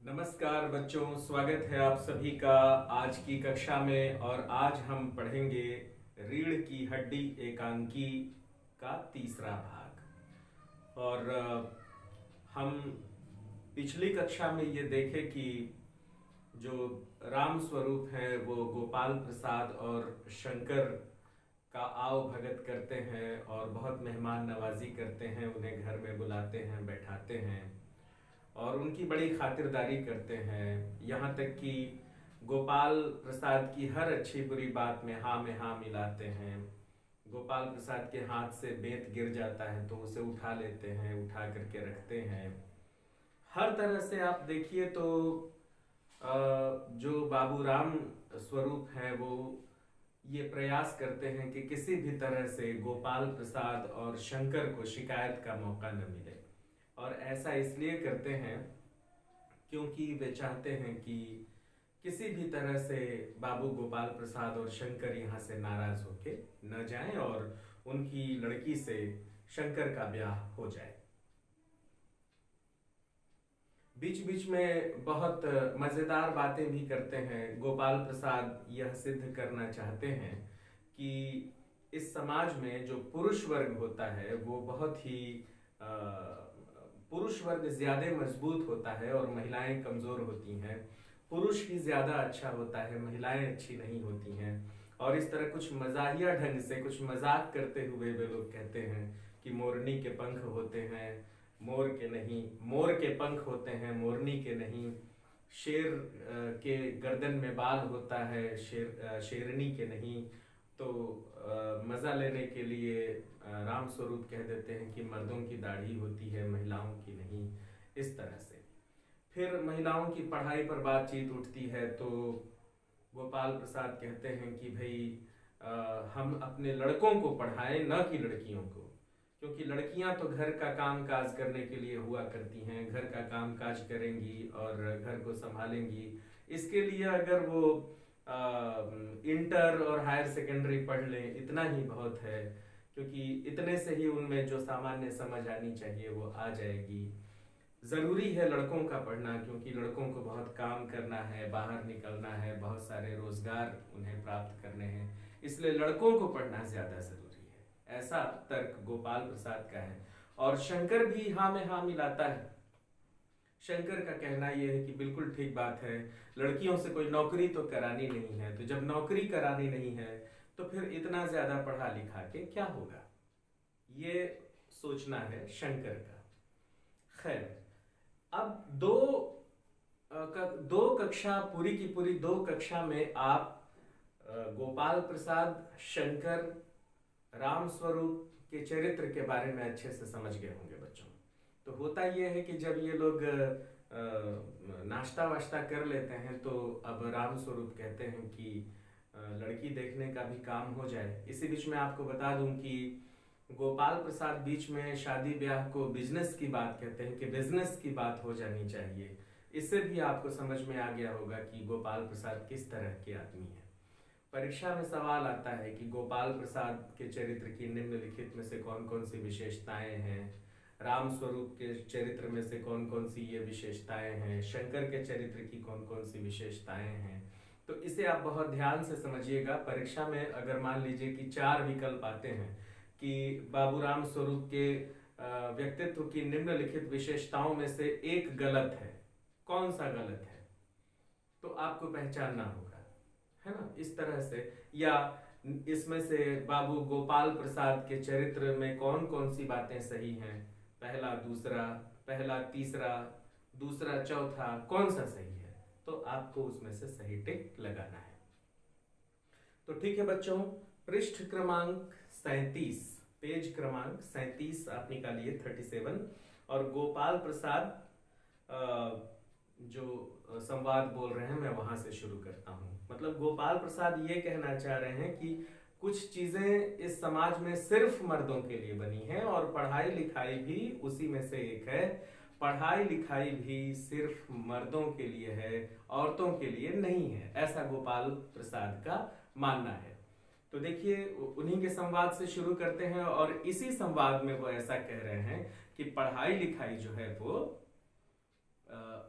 नमस्कार बच्चों, स्वागत है आप सभी का आज की कक्षा में। और आज हम पढ़ेंगे रीढ़ की हड्डी एकांकी का तीसरा भाग। और हम पिछली कक्षा में ये देखे कि जो राम स्वरूप है वो गोपाल प्रसाद और शंकर का आव भगत करते हैं और बहुत मेहमान नवाजी करते हैं, उन्हें घर में बुलाते हैं, बैठाते हैं और उनकी बड़ी खातिरदारी करते हैं। यहाँ तक कि गोपाल प्रसाद की हर अच्छी बुरी बात में हाँ मिलाते हैं। गोपाल प्रसाद के हाथ से बेंत गिर जाता है तो उसे उठा लेते हैं, उठा करके रखते हैं। हर तरह से आप देखिए तो जो बाबूराम स्वरूप है वो ये प्रयास करते हैं कि किसी भी तरह से गोपाल प्रसाद और शंकर को शिकायत का मौका न मिले। और ऐसा इसलिए करते हैं क्योंकि वे चाहते हैं कि किसी भी तरह से बाबू गोपाल प्रसाद और शंकर यहाँ से नाराज होके न जाएं और उनकी लड़की से शंकर का ब्याह हो जाए। बीच बीच में बहुत मजेदार बातें भी करते हैं। गोपाल प्रसाद यह सिद्ध करना चाहते हैं कि इस समाज में जो पुरुष वर्ग होता है वो बहुत ही पुरुष वर्ग ज्यादा मजबूत होता है और महिलाएं कमजोर होती हैं। पुरुष ही ज्यादा अच्छा होता है, महिलाएं अच्छी नहीं होती हैं। और इस तरह कुछ मजाहिया ढंग से कुछ मजाक करते हुए वे लोग कहते हैं कि मोरनी के पंख होते हैं, मोर के नहीं, मोर के पंख होते हैं, मोरनी के नहीं। शेर के गर्दन में बाल होता है, शेरनी के नहीं। तो मजा लेने के लिए राम स्वरूप कह देते हैं कि मर्दों की दाढ़ी होती है, महिलाओं की नहीं। इस तरह से फिर महिलाओं की पढ़ाई पर बातचीत उठती है तो गोपाल प्रसाद कहते हैं कि भाई हम अपने लड़कों को पढ़ाएं, न कि लड़कियों को, क्योंकि लड़कियां तो घर का काम काज करने के लिए हुआ करती हैं, घर का काम काज करेंगी और घर को संभालेंगी। इसके लिए अगर वो इंटर और हायर सेकेंडरी पढ़ लें इतना ही बहुत है, क्योंकि इतने से ही उनमें जो सामान्य समझ आनी चाहिए वो आ जाएगी। जरूरी है लड़कों का पढ़ना, क्योंकि लड़कों को बहुत काम करना है, बाहर निकलना है, बहुत सारे रोजगार उन्हें प्राप्त करने हैं, इसलिए लड़कों को पढ़ना ज्यादा जरूरी है। ऐसा तर्क गोपाल प्रसाद का है। और शंकर भी हाँ में हाँ मिलाता है। शंकर का कहना यह है कि बिल्कुल ठीक बात है, लड़कियों से कोई नौकरी तो करानी नहीं है, तो जब नौकरी करानी नहीं है तो फिर इतना ज्यादा पढ़ा लिखा के क्या होगा, ये सोचना है शंकर का। खैर, अब दो कक्षा पूरी की पूरी 2 कक्षा में आप गोपाल प्रसाद, शंकर, राम स्वरूप के चरित्र के बारे में अच्छे से समझ गए होंगे बच्चों। तो होता यह है कि जब ये लोग नाश्ता वाश्ता कर लेते हैं तो अब राम स्वरूप कहते हैं कि लड़की देखने का भी काम हो जाए। इसी बीच में आपको बता दूं कि गोपाल प्रसाद बीच में शादी ब्याह को बिजनेस की बात कहते हैं कि बिजनेस की बात हो जानी चाहिए। इससे भी आपको समझ में आ गया होगा कि गोपाल प्रसाद किस तरह के आदमी है। परीक्षा में सवाल आता है कि गोपाल प्रसाद के चरित्र की निम्नलिखित में से कौन कौन सी विशेषताएं हैं, राम स्वरूप के चरित्र में से कौन कौन सी ये विशेषताएं हैं, शंकर के चरित्र की कौन कौन सी विशेषताएं हैं। तो इसे आप बहुत ध्यान से समझिएगा। परीक्षा में अगर मान लीजिए कि 4 विकल्प आते हैं कि बाबूराम स्वरूप के व्यक्तित्व की निम्नलिखित विशेषताओं में से एक गलत है, कौन सा गलत है, तो आपको पहचानना होगा, है ना। इस तरह से, या इसमें से बाबू गोपाल प्रसाद के चरित्र में कौन कौन सी बातें सही हैं, पहला दूसरा, पहला तीसरा, दूसरा चौथा, कौन सा सही है, तो आपको उसमें से सही टिक लगाना है। तो ठीक है बच्चों, पृष्ठ क्रमांक 37, पेज क्रमांक 37 आप निकालिए, 37। और गोपाल प्रसाद जो संवाद बोल रहे हैं मैं वहां से शुरू करता हूं। मतलब गोपाल प्रसाद ये कहना चाह रहे हैं कि कुछ चीजें इस समाज में सिर्फ मर्दों के लिए बनी हैं और पढ़ाई लिखाई भी उसी में से एक है। पढ़ाई लिखाई भी सिर्फ मर्दों के लिए है, औरतों के लिए नहीं है, ऐसा गोपाल प्रसाद का मानना है। तो देखिए, उन्हीं के संवाद से शुरू करते हैं और इसी संवाद में वो ऐसा कह रहे हैं कि पढ़ाई लिखाई जो है वो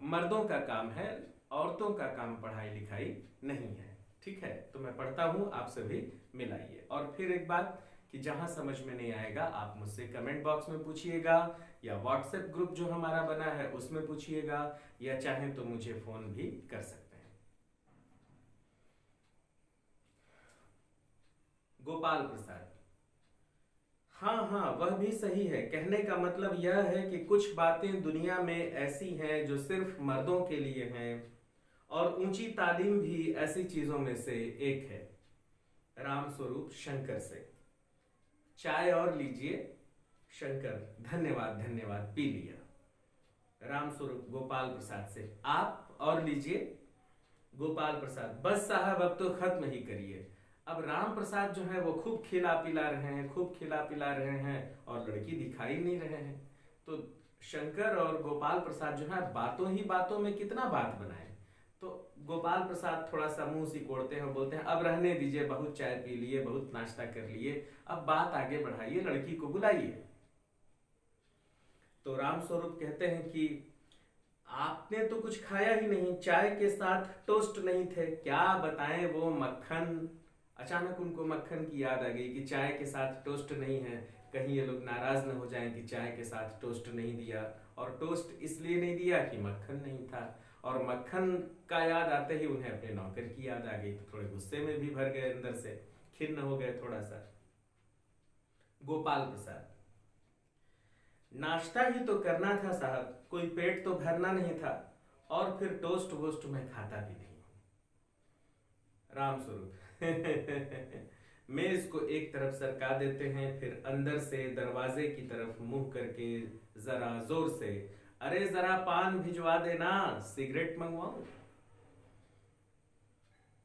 मर्दों का काम है, औरतों का काम पढ़ाई लिखाई नहीं है। ठीक है, तो मैं पढ़ता हूँ, आप सभी मिलाइए। और फिर एक बात कि जहां समझ में नहीं आएगा आप मुझसे कमेंट बॉक्स में पूछिएगा, या व्हाट्सएप ग्रुप जो हमारा बना है उसमें पूछिएगा, या चाहे तो मुझे फोन भी कर सकते हैं। गोपाल प्रसाद, हाँ हाँ, वह भी सही है। कहने का मतलब यह है कि कुछ बातें दुनिया में ऐसी हैं जो सिर्फ मर्दों के लिए हैं, और ऊंची तालीम भी ऐसी चीजों में से एक है। राम स्वरूप शंकर से। चाय और लीजिए। शंकर, धन्यवाद धन्यवाद, पी लिया। राम स्वरूप गोपाल प्रसाद से, आप और लीजिए। गोपाल प्रसाद, बस साहब अब तो खत्म ही करिए। अब राम प्रसाद जो है वो खूब खिला पिला रहे हैं, खूब खिला पिला रहे हैं, और लड़की दिखाई नहीं रहे हैं। तो शंकर और गोपाल प्रसाद जो है बातों ही बातों में कितना बात बनाए। तो गोपाल प्रसाद थोड़ा सा मुंह सिकोड़ते हैं, बोलते हैं अब रहने दीजिए, बहुत चाय पी लिए, बहुत नाश्ता कर लिए, अब बात आगे बढ़ाइए, लड़की को बुलाइए। तो राम स्वरूप कहते हैं कि आपने तो कुछ खाया ही नहीं, चाय के साथ टोस्ट नहीं थे, क्या बताएं वो मक्खन। अचानक उनको मक्खन की याद आ गई कि चाय के साथ टोस्ट नहीं है, कहीं ये लोग नाराज न हो जाएं कि चाय के साथ टोस्ट नहीं दिया। और टोस्ट इसलिए नहीं दिया कि मक्खन नहीं था, और मक्खन का याद आते ही उन्हें अपने नौकर की याद आ गई, तो थोड़े गुस्से में भी भर गए, अंदर से खिन्न हो गए थोड़ा सा। गोपाल प्रसाद, नाश्ता ही तो करना था साहब, कोई पेट तो भरना नहीं था, और फिर टोस्ट वोस्ट में खाता भी नहीं। राम स्वरूप मेज को एक तरफ सरका देते हैं, फिर अंदर से दरवाजे की तरफ मुंह करके जरा जोर से, अरे जरा पान भिजवा देना, सिगरेट मंगवाऊं।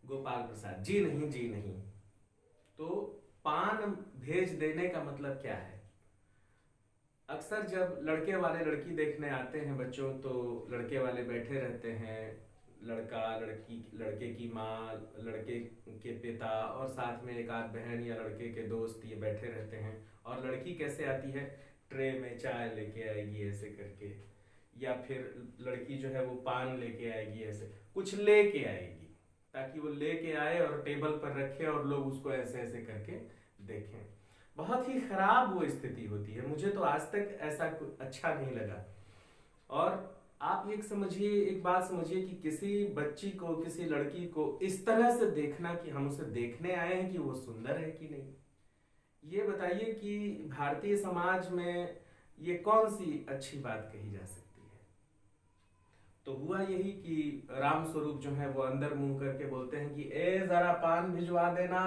गोपाल प्रसाद, जी नहीं जी नहीं। तो पान भेज देने का मतलब क्या है? अक्सर जब लड़के वाले लड़की देखने आते हैं बच्चों, तो लड़के वाले बैठे रहते हैं, लड़का लड़की, लड़के की माँ, लड़के के पिता, और साथ में एक आध बहन या लड़के के दोस्त, ये बैठे रहते हैं। और लड़की कैसे आती है? ट्रे में चाय लेके आएगी ऐसे करके, या फिर लड़की जो है वो पान लेके आएगी, ऐसे कुछ लेके आएगी, ताकि वो लेके आए और टेबल पर रखे और लोग उसको ऐसे ऐसे करके देखें। बहुत ही खराब वो स्थिति होती है, मुझे तो आज तक ऐसा अच्छा नहीं लगा। और आप एक समझिए, एक बात समझिए कि किसी बच्ची को, किसी लड़की को इस तरह से देखना कि हम उसे देखने आए हैं कि वो सुंदर है कि नहीं, ये बताइए कि भारतीय समाज में ये कौन सी अच्छी बात कही जा सकती है। तो हुआ यही कि राम स्वरूप जो है वो अंदर मुंह करके बोलते हैं कि ए जरा पान भिजवा देना।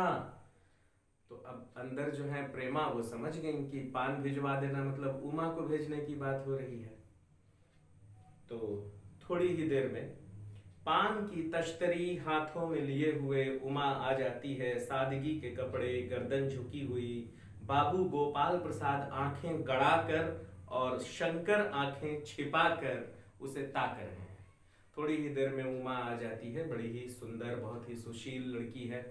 तो अब अंदर जो है प्रेमा वो समझ गई कि पान भिजवा देना मतलब उमा को भेजने की बात हो रही है। तो थोड़ी ही देर में पान की तश्तरी हाथों में लिए हुए उमा आ जाती है, सादगी के कपड़े, गर्दन झुकी हुई। बाबू गोपाल प्रसाद आंखें गड़ाकर और शंकर आंखें छिपाकर उसे ताक रहे हैं। थोड़ी ही देर में उमा आ जाती है, बड़ी ही सुंदर, बहुत ही सुशील लड़की है,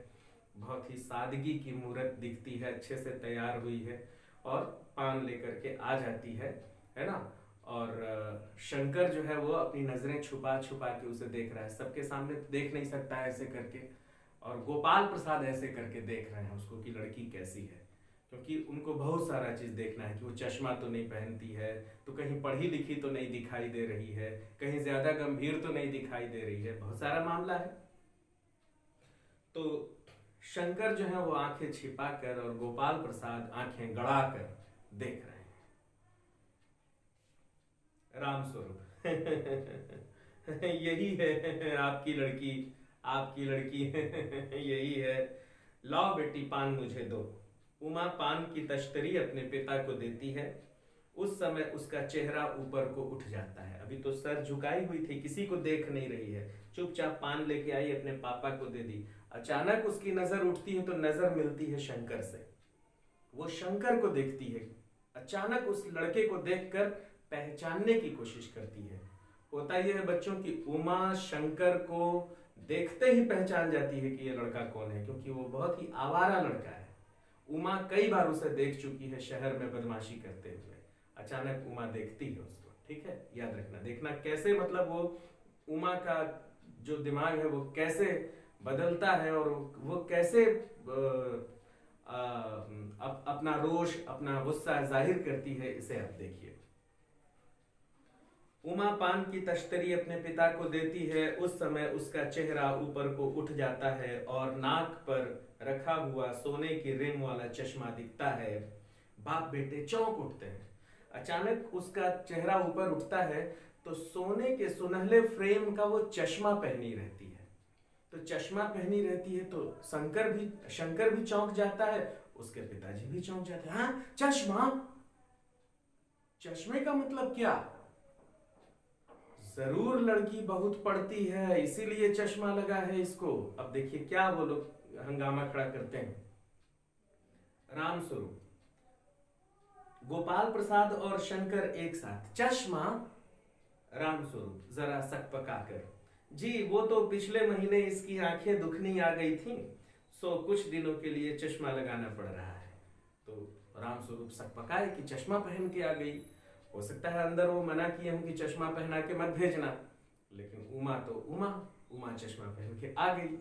बहुत ही सादगी की मूरत दिखती है, अच्छे से तैयार हुई है, और पान लेकर के आ जाती है ना। और शंकर जो है वो अपनी नजरें छुपा छुपा के उसे देख रहा है, सबके सामने देख नहीं सकता है ऐसे करके, और गोपाल प्रसाद ऐसे करके देख रहे हैं उसको कि लड़की कैसी है, क्योंकि उनको बहुत सारा चीज देखना है कि वो चश्मा तो नहीं पहनती है, तो कहीं पढ़ी लिखी तो नहीं दिखाई दे रही है, कहीं ज्यादा गंभीर तो नहीं दिखाई दे रही है, बहुत सारा मामला है। तो शंकर जो है वो आंखें छिपा कर और गोपाल प्रसाद आंखें गड़ा कर देख रहे हैं। राम स्वरूप यही है आपकी लड़की, आपकी लड़की यही है, लाओ बेटी पान मुझे दो। उमा पान की तश्तरी अपने पिता को देती है। उस समय उसका चेहरा ऊपर को उठ जाता है, अभी तो सर झुकाई हुई थी, किसी को देख नहीं रही है, चुपचाप पान लेके आई, अपने पापा को दे दी। अचानक उसकी नजर उठती है तो नजर मिलती है शंकर से, वो शंकर को देखती है, अचानक उस लड़के को देखकर पहचानने की कोशिश करती है। होता यह है बच्चों की उमा शंकर को देखते ही पहचान जाती है कि ये लड़का कौन है, क्योंकि वो बहुत ही आवारा लड़का है। उमा कई बार उसे देख चुकी है शहर में बदमाशी करते हुए। अचानक उमा देखती है उसको, ठीक है, याद रखना। देखना कैसे मतलब वो उमा का जो दिमाग है वो कैसे बदलता है और वो कैसे अपना रोष, अपना गुस्सा जाहिर करती है, इसे आप देखिए। उमा पान की तश्तरी अपने पिता को देती है। उस समय उसका चेहरा ऊपर को उठ जाता है और नाक पर रखा हुआ सोने की रिम वाला चश्मा दिखता है। बाप बेटे चौंक उठते हैं। अचानक उसका चेहरा ऊपर उठता है तो सोने के सुनहले फ्रेम का वो चश्मा पहनी रहती है। तो चश्मा पहनी रहती है तो शंकर भी चौंक जाता है, उसके पिताजी भी चौंक जाते हैं। हाँ, चश्मा, चश्मे का मतलब क्या? जरूर लड़की बहुत पढ़ती है इसीलिए चश्मा लगा है इसको। अब देखिए क्या वो लोग हंगामा खड़ा करते हैं। राम स्वरूप, गोपाल प्रसाद और शंकर एक साथ, चश्मा? राम स्वरूप जरा सकपकाकर, जी वो तो पिछले महीने इसकी आंखें दुखनी आ गई थी, सो कुछ दिनों के लिए चश्मा लगाना पड़ रहा है। तो राम स्वरूप सकपकाए कि चश्मा पहन के आ गई। हो सकता है अंदर वो मना किए हूं कि चश्मा पहना के मत भेजना, लेकिन उमा तो उमा चश्मा पहन के आ गई।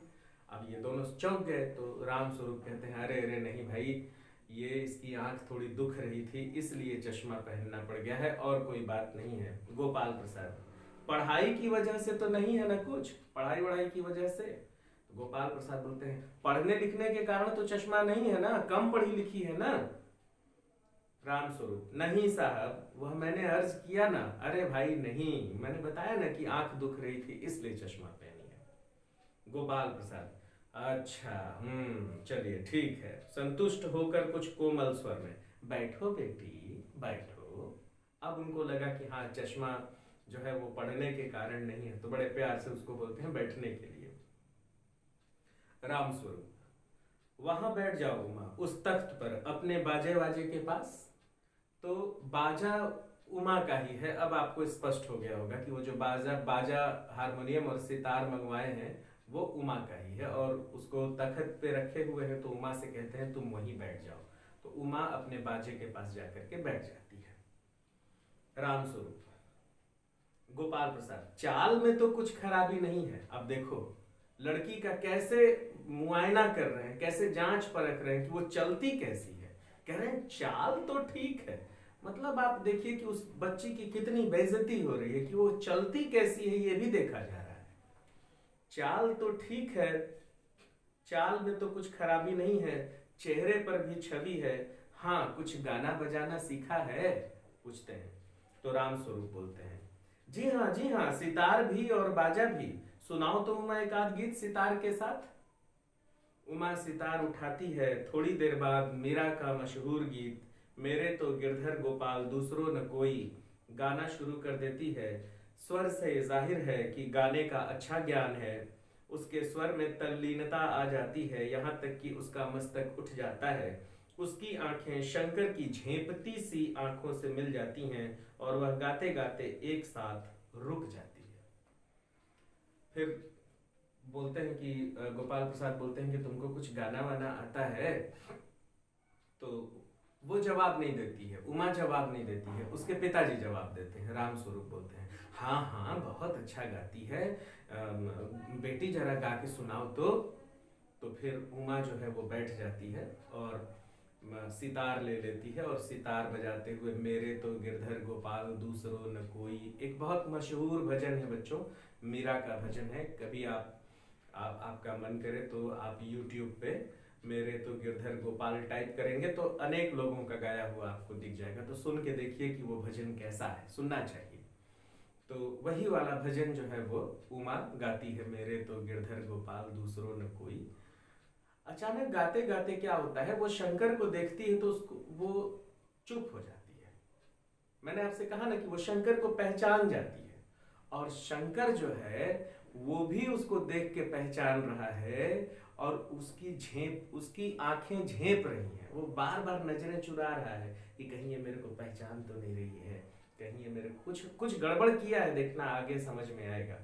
अब ये दोनों चौंक गए तो राम स्वरूप कहते हैं, अरे अरे नहीं भाई, ये इसकी आंख थोड़ी दुख रही थी इसलिए चश्मा पहनना पड़ गया है, और कोई बात नहीं है। गोपाल प्रसाद, पढ़ाई की वजह से तो नहीं है ना कुछ, पढ़ाई वढ़ाई की वजह से? तो गोपाल प्रसाद बोलते हैं, पढ़ने लिखने के कारण तो चश्मा नहीं है ना, कम पढ़ी लिखी है ना। राम स्वरूप, नहीं साहब, वह मैंने अर्ज किया ना। अरे भाई नहीं, मैंने बताया ना कि आंख दुख रही थी इसलिए चश्मा पहनी है। गोपाल प्रसाद, अच्छा चलिए ठीक है। संतुष्ट होकर कुछ कोमल स्वर में, बैठो बेटी बैठो। अब उनको लगा कि हाँ चश्मा जो है वो पढ़ने के कारण नहीं है, तो बड़े प्यार से उसको बोलते हैं बैठने के लिए। राम स्वरूप, वहां बैठ जाओ उमा, उस तख्त पर अपने बाजे वाजे के पास। तो बाजा उमा का ही है। अब आपको स्पष्ट हो गया होगा कि वो जो बाजा हारमोनियम और सितार मंगवाए हैं वो उमा का ही है, और उसको तख्त पे रखे हुए हैं, तो उमा से कहते हैं तुम वहीं बैठ जाओ। तो उमा अपने बाजे के पास जाकर के बैठ जाती है। राम स्वरूप, गोपाल प्रसाद, चाल में तो कुछ खराबी नहीं है। अब देखो लड़की का कैसे मुआयना कर रहे हैं, कैसे जांच परख रहे हैं कि वो चलती कैसी है। कह रहे हैं चाल तो ठीक है, मतलब आप देखिए कि उस बच्ची की कितनी बेइज्जती हो रही है कि वो चलती कैसी है ये भी देखा जा रहा है। चाल तो ठीक है, चाल में तो कुछ खराबी नहीं है, चेहरे पर भी छवि है। हाँ, कुछ गाना बजाना सीखा है, पूछते हैं। तो राम स्वरूप बोलते हैं, जी हाँ, सितार भी और बाजा भी। सुनाओ तो उमा एक आध गीत सितार के साथ। उमा सितार उठाती है। थोड़ी देर बाद मीरा का मशहूर गीत मेरे तो गिरधर गोपाल दूसरो न कोई गाना शुरू कर देती है। स्वर से जाहिर है कि गाने का अच्छा ज्ञान है। उसके स्वर में तल्लीनता आ जाती है, यहाँ तक कि उसका मस्तक उठ जाता है। उसकी आंखें शंकर की झेंपती सी आंखों से मिल जाती हैं और वह गाते गाते एक साथ रुक जाती है। फिर बोलते हैं कि गोपाल प्रसाद बोलते हैं कि तुमको कुछ गाना वाना आता है? तो वो जवाब नहीं देती है, उमा जवाब नहीं देती है, उसके पिताजी जवाब देते हैं। राम स्वरूप बोलते हैं, हाँ हाँ बहुत अच्छा गाती है, बेटी जरा गा के सुनाओ तो फिर उमा जो है वो बैठ जाती है और सितार ले लेती है और सितार बजाते हुए मेरे तो गिरधर गोपाल दूसरो न कोई, एक बहुत मशहूर भजन है बच्चों, मीरा का भजन है। कभी आपका मन करे तो आप YouTube पे मेरे तो गिरधर गोपाल टाइप करेंगे तो अनेक लोगों का गाया हुआ आपको दिख जाएगा, तो सुन के देखिए कि वो भजन कैसा है, सुनना चाहिए। तो वही वाला भजन जो है वो उमा गाती है, मेरे तो गिरधर गोपाल दूसरो न कोई। अचानक गाते गाते क्या होता है, वो शंकर को देखती है तो उसको वो चुप हो जाती है। मैंने आपसे कहा ना कि वो शंकर को पहचान जाती है, और शंकर जो है वो भी उसको देख के पहचान रहा है, और उसकी आंखें झेप रही हैं। वो बार बार नजरें चुरा रहा है कि कहीं ये मेरे को पहचान तो नहीं रही है, कहीं ये मेरे कुछ गड़बड़ किया है, देखना आगे समझ में आएगा।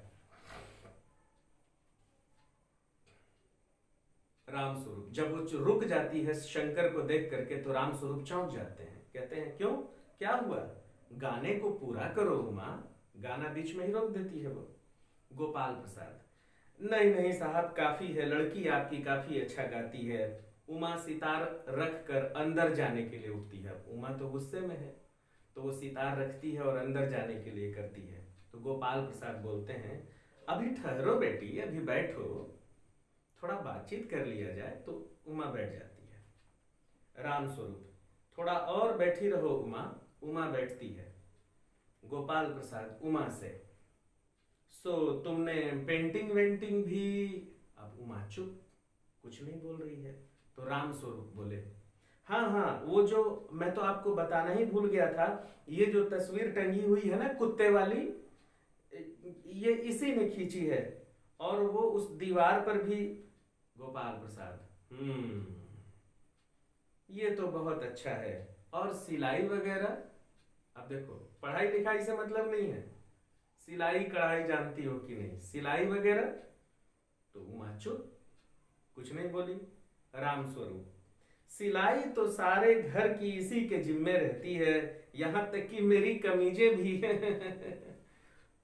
राम स्वरूप, जब वो रुक जाती है शंकर को देख करके तो राम स्वरूप चौंक जाते हैं, कहते हैं क्यों, क्या हुआ? गाने को पूरा करो उमा। गाना बीच में ही रोक देती है वो। गोपाल प्रसाद, नहीं नहीं साहब, काफी है, लड़की आपकी काफी अच्छा गाती है। उमा सितार रख कर अंदर जाने के लिए उठती है। उमा तो गुस्से में है, तो वो सितार रखती है और अंदर जाने के लिए करती है। तो गोपाल प्रसाद बोलते हैं, अभी ठहरो बेटी, अभी बैठो, थोड़ा बातचीत कर लिया जाए। तो उमा बैठ जाती है। राम स्वरूप, थोड़ा और बैठी रहो उमा। उमा बैठती है। गोपाल प्रसाद उमा से, सो तुमने पेंटिंग वेंटिंग भी। अब उमा चुप, कुछ नहीं बोल रही है। तो राम स्वरूप बोले, हाँ हाँ, वो जो मैं तो आपको बताना ही भूल गया था, ये जो तस्वीर टंगी हुई है ना कुत्ते वाली, ये इसी ने खींची है, और वो उस दीवार पर भी। गोपाल प्रसाद, ये तो बहुत अच्छा है। और सिलाई वगैरह? अब देखो, पढ़ाई लिखाई से मतलब नहीं है, सिलाई कढ़ाई जानती हो कि नहीं, सिलाई वगैरह? तो उमा चुप, कुछ नहीं बोली। राम स्वरूप, सिलाई तो सारे घर की इसी के जिम्मे रहती है, यहां तक कि मेरी कमीजें भी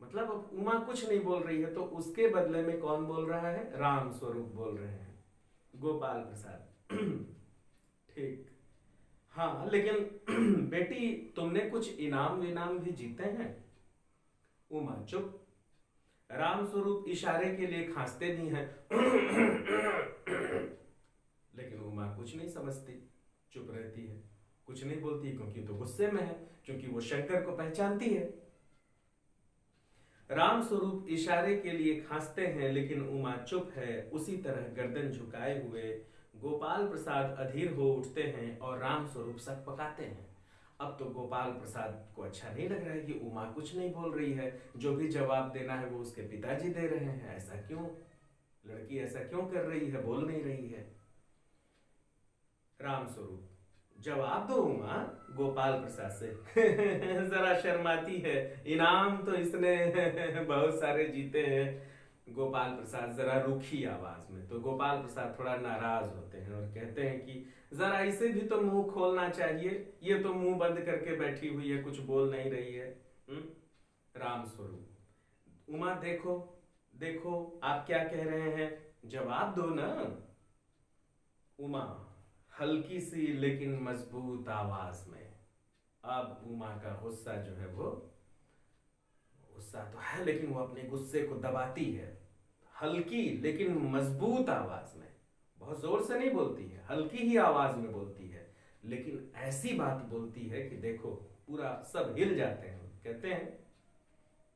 मतलब अब उमा कुछ नहीं बोल रही है, तो उसके बदले में कौन बोल रहा है? राम स्वरूप बोल रहे हैं। गोपाल प्रसाद, ठीक, हाँ लेकिन बेटी तुमने कुछ इनाम विनाम भी जीते हैं? उमा चुप। राम स्वरूप इशारे के लिए खांसते भी हैं लेकिन उमा कुछ नहीं समझती, चुप रहती है, कुछ नहीं बोलती, क्योंकि तो गुस्से में है, क्योंकि वो शंकर को पहचानती है। राम स्वरूप इशारे के लिए खांसते हैं, लेकिन उमा चुप है, उसी तरह गर्दन झुकाए हुए। गोपाल प्रसाद अधीर हो उठते हैं और राम स्वरूप सकपकाते हैं। अब तो गोपाल प्रसाद को अच्छा नहीं लग रहा है कि उमा कुछ नहीं बोल रही है, जो भी जवाब देना है वो उसके पिताजी दे रहे हैं। ऐसा क्यों? लड़की ऐसा क्यों कर रही है, बोल नहीं रही है? राम स्वरूप, जवाब दो उमा। गोपाल प्रसाद से जरा शर्माती है, इनाम तो इसने बहुत सारे जीते हैं। गोपाल प्रसाद जरा रूखी आवाज में। तो गोपाल प्रसाद थोड़ा नाराज होते हैं और कहते हैं कि जरा इसे भी तो मुंह खोलना चाहिए, ये तो मुंह बंद करके बैठी हुई है, कुछ बोल नहीं रही है। राम स्वरूप, उमा देखो देखो, आप क्या कह रहे हैं, जवाब दो ना। उमा हल्की सी लेकिन मजबूत आवाज में। अब उमा का गुस्सा जो है वो, गुस्सा तो है लेकिन वो अपने गुस्से को दबाती है। हल्की लेकिन मजबूत आवाज में, बहुत जोर से नहीं बोलती है, हल्की ही आवाज में बोलती है, लेकिन ऐसी बात बोलती है कि देखो पूरा सब हिल जाते हैं। कहते हैं,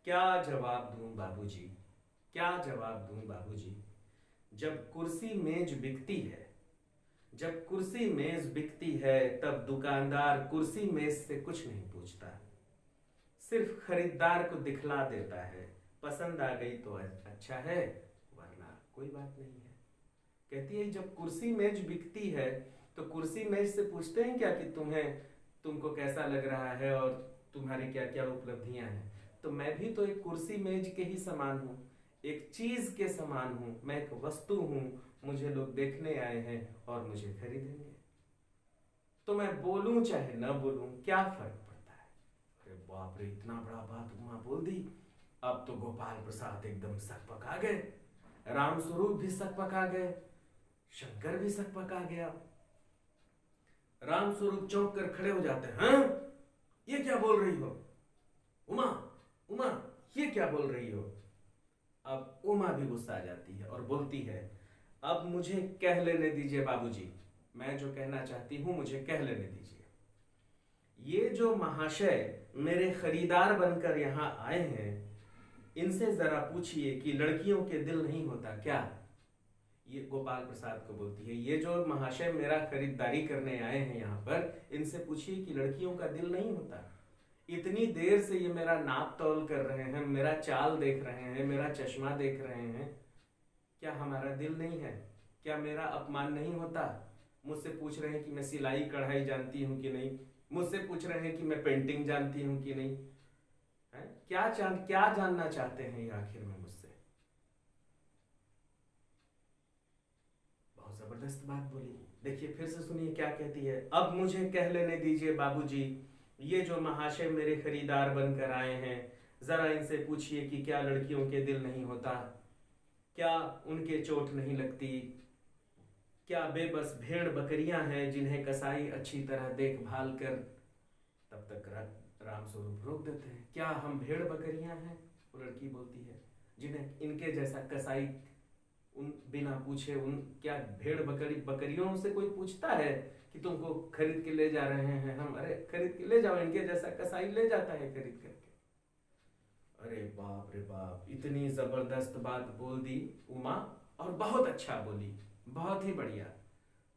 क्या जवाब दूं बाबूजी, क्या जवाब दूं बाबूजी। जब कुर्सी मेज बिकती है, जब कुर्सी मेज बिकती है, तब दुकानदार कुर्सी मेज से कुछ नहीं पूछता, सिर्फ खरीदार को दिखला देता है, पसंद आ गई तो अच्छा है, वरना कोई बात नहीं है। कहती है जब कुर्सी मेज बिकती है तो कुर्सी मेज से पूछते हैं क्या कि तुमको कैसा लग रहा है और तुम्हारी क्या क्या उपलब्धियां हैं। तो मैं भी तो एक कुर्सी मेज के ही समान हूँ, एक चीज के समान हूँ, मैं एक वस्तु हूँ, मुझे लोग देखने आए हैं और मुझे खरीदेंगे, तो मैं बोलूं चाहे न बोलूं क्या फर्क पड़ता है। अरे बाप रे, इतना बड़ा बात उमा बोल दी। अब तो गोपाल प्रसाद एकदम सकपका गए, राम स्वरूप भी सकपका गए, शंकर भी सकपका गया। राम स्वरूप चौंक कर खड़े हो जाते हैं, हाँ? ये क्या बोल रही हो उमा, उमा ये क्या बोल रही हो। अब उमा भी गुस्सा आ जाती है और बोलती है, अब मुझे कह लेने दीजिए बाबूजी, मैं जो कहना चाहती हूं मुझे कह लेने दीजिए। ये जो महाशय मेरे खरीदार बनकर यहां आए हैं, इनसे जरा पूछिए कि लड़कियों के दिल नहीं होता क्या। ये गोपाल प्रसाद को बोलती है, ये जो महाशय मेरा खरीदारी करने आए हैं यहाँ पर, इनसे पूछिए कि लड़कियों का दिल नहीं होता। इतनी देर से ये मेरा नाप तौल कर रहे हैं, मेरा चाल देख रहे हैं, मेरा चश्मा देख रहे हैं, क्या हमारा दिल नहीं है? क्या मेरा अपमान नहीं होता? मुझसे पूछ रहे हैं कि मैं सिलाई कढ़ाई जानती हूँ कि नहीं, मुझसे पूछ रहे हैं कि मैं पेंटिंग जानती हूँ कि नहीं, है? क्या जानना चाहते हैं ये आखिर में मुझसे? बहुत जबरदस्त बात बोली। देखिए फिर से सुनिए क्या कहती है, अब मुझे कह लेने दीजिए बाबूजी, ये जो महाशय मेरे खरीदार बनकर आए हैं, जरा इनसे पूछिए कि क्या लड़कियों के दिल नहीं होता, क्या उनके चोट नहीं लगती, क्या बेबस भेड़ बकरियां हैं जिन्हें कसाई अच्छी तरह देखभाल कर। तब तक राम स्वरूप रोक देते हैं, क्या हम भेड़ बकरियां हैं? वो लड़की बोलती है, जिन्हें इनके जैसा कसाई उन बिना पूछे, उन क्या भेड़ बकरियों से कोई पूछता है कि तुमको खरीद के ले जा रहे हैं हम? अरे खरीद के ले जाओ, इनके जैसा कसाई ले जाता है खरीद करके। अरे बाप रे बाप, इतनी जबरदस्त बात बोल दी उमा, और बहुत अच्छा बोली, बहुत ही बढ़िया।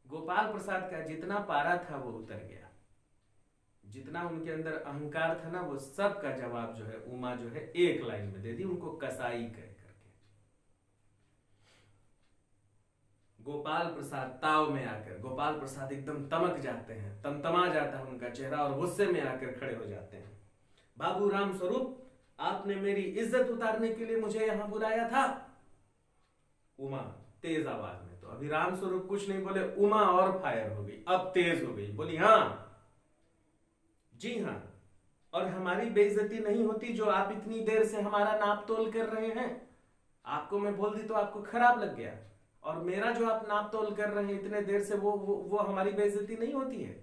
गोपाल प्रसाद का जितना पारा था वो उतर गया, जितना उनके अंदर अहंकार था ना, वो सब का जवाब जो है उमा जो है एक लाइन में दे दी, उनको कसाई कह करके। गोपाल प्रसाद ताव में आकर, गोपाल प्रसाद एकदम तमक जाते हैं, तमतमा जाता है उनका चेहरा, और गुस्से में आकर खड़े हो जाते हैं। बाबू राम स्वरूप, आपने मेरी इज्जत उतारने के लिए मुझे यहां बुलाया था? उमा तेज आवाज में, तो अभी राम स्वरूप कुछ नहीं बोले, उमा और फायर हो गई, अब तेज हो गई, बोली हाँ जी हाँ, और हमारी बेइज्जती नहीं होती जो आप इतनी देर से हमारा नाप तोल कर रहे हैं? आपको मैं बोल दी तो आपको खराब लग गया, और मेरा जो आप नाप तोल कर रहे हैं इतने देर से, वो हमारी बेइज्जती नहीं होती है?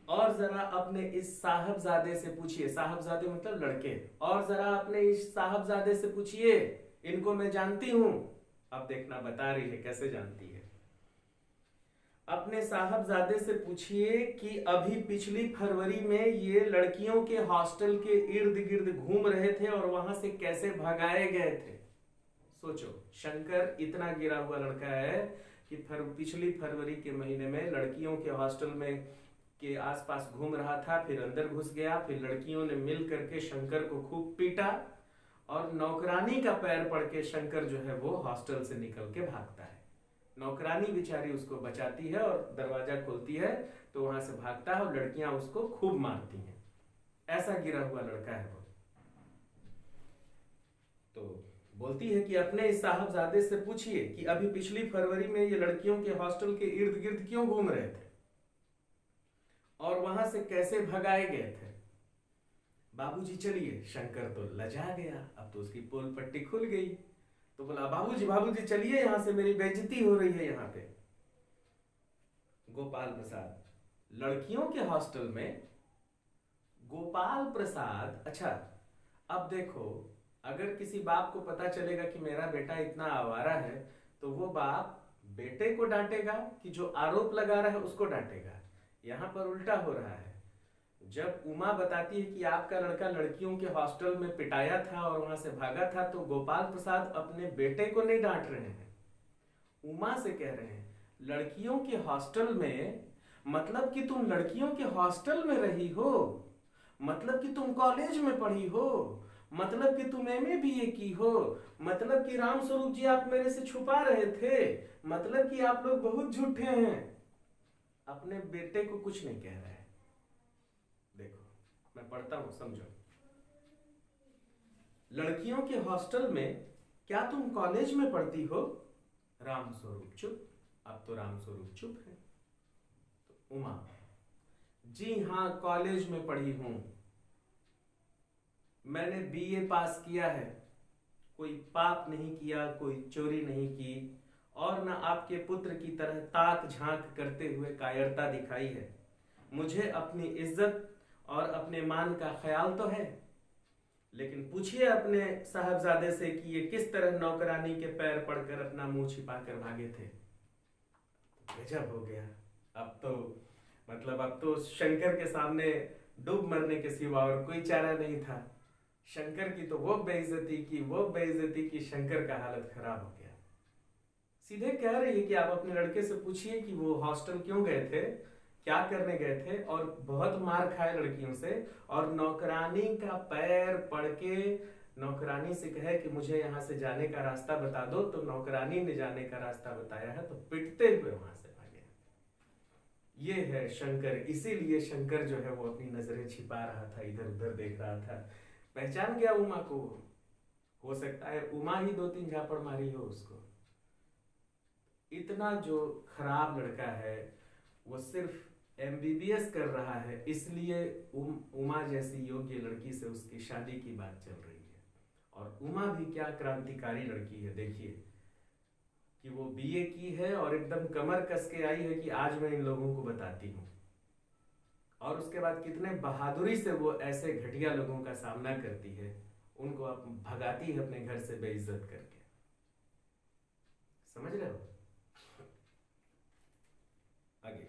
और जरा अपने इस साहबजादे से पूछिए, साहबजादे मतलब लड़के, और जरा अपने इस साहबजादे से पूछिए, इनको मैं जानती हूं। अब देखना बता रही है कैसे जानती है। अपने साहबजादे से पूछिए कि अभी पिछली फरवरी में ये लड़कियों के हॉस्टल के इर्द गिर्द घूम रहे थे और वहां से कैसे भगाए गए थे। सोचो, शंकर इतना गिरा हुआ लड़का है कि पिछली फरवरी के महीने में लड़कियों के हॉस्टल में के आसपास घूम रहा था, फिर अंदर घुस गया, फिर लड़कियों ने मिल करके शंकर को खूब पीटा, और नौकरानी का पैर पड़ के शंकर जो है वो हॉस्टल से निकल के भागता है। नौकरानी बेचारी उसको बचाती है और दरवाजा खोलती है, तो वहां से भागता है और लड़कियां उसको खूब मारती हैं। ऐसा गिरा हुआ लड़का है वो। तो बोलती है कि अपने इस साहबजादे से पूछिए कि अभी पिछली फरवरी में ये लड़कियों के हॉस्टल के इर्द गिर्द क्यों घूम रहे थे और वहां से कैसे भगाए गए थे। बाबूजी चलिए, शंकर तो लजा गया, अब तो उसकी पोल पट्टी खुल गई, तो बोला बाबूजी बाबूजी चलिए, यहां से मेरी बेइज्जती हो रही है यहाँ पे। गोपाल प्रसाद, लड़कियों के हॉस्टल में गोपाल प्रसाद, अच्छा अब देखो, अगर किसी बाप को पता चलेगा कि मेरा बेटा इतना आवारा है, तो वो बाप बेटे को डांटेगा कि जो आरोप लगा रहा है उसको डांटेगा। यहां पर उल्टा हो रहा है। जब उमा बताती है कि आपका लड़का लड़कियों के हॉस्टल में पिटाया था और वहां से भागा था, तो गोपाल प्रसाद अपने बेटे को नहीं डांट रहे हैं, उमा से कह रहे हैं लड़कियों के हॉस्टल में, मतलब कि तुम लड़कियों के हॉस्टल में रही हो, मतलब कि तुम कॉलेज में पढ़ी हो, मतलब कि तुम एमए बीए की हो, मतलब कि राम स्वरूप जी आप मेरे से छुपा रहे थे, मतलब कि आप लोग बहुत झूठे हैं। अपने बेटे को कुछ नहीं कह रहे हैं। देखो मैं पढ़ता हूं, समझो। लड़कियों के हॉस्टल में, क्या तुम कॉलेज में पढ़ती हो? राम स्वरूप चुप। अब तो राम स्वरूप चुप है। तो उमा, जी हां कॉलेज में पढ़ी हूं, मैंने बीए पास किया है, कोई पाप नहीं किया, कोई चोरी नहीं की, और न आपके पुत्र की तरह ताक झांक करते हुए कायरता दिखाई है। मुझे अपनी इज्जत और अपने मान का ख्याल तो है, लेकिन पूछिए अपने साहबजादे से कि ये किस तरह नौकरानी के पैर पड़कर अपना मुंह छिपाकर भागे थे। गजब हो गया। अब तो मतलब अब तो शंकर के सामने डूब मरने के सिवा और कोई चारा नहीं था। शंकर की तो वो बेइज्जती की शंकर का हालत खराब हो गया। सीधे कह रही है कि आप अपने लड़के से पूछिए कि वो हॉस्टल क्यों गए थे, क्या करने गए थे, और बहुत मार खाए लड़कियों से, और नौकरानी का पैर पड़ के नौकरानी से कहे कि मुझे यहाँ से जाने का रास्ता बता दो, तो नौकरानी ने जाने का रास्ता बताया है, तो पिटते हुए वहां से भागे। ये है शंकर। इसीलिए शंकर जो है वो अपनी नजरें छिपा रहा था, इधर उधर देख रहा था। पहचान गया उमा को, हो सकता है उमा ही 2-3 झापड़ मारी हो उसको। इतना जो खराब लड़का है वो सिर्फ एमबीबीएस कर रहा है, इसलिए उमा जैसी योग्य लड़की से उसकी शादी की बात चल रही है। और उमा भी क्या क्रांतिकारी लड़की है, देखिए कि वो बीए की है और एकदम कमर कस के आई है कि आज मैं इन लोगों को बताती हूँ। और उसके बाद कितने बहादुरी से वो ऐसे घटिया लोगों का सामना करती है, उनको आप भगाती है अपने घर से बेइज्जत करके। समझ रहे हो? आगे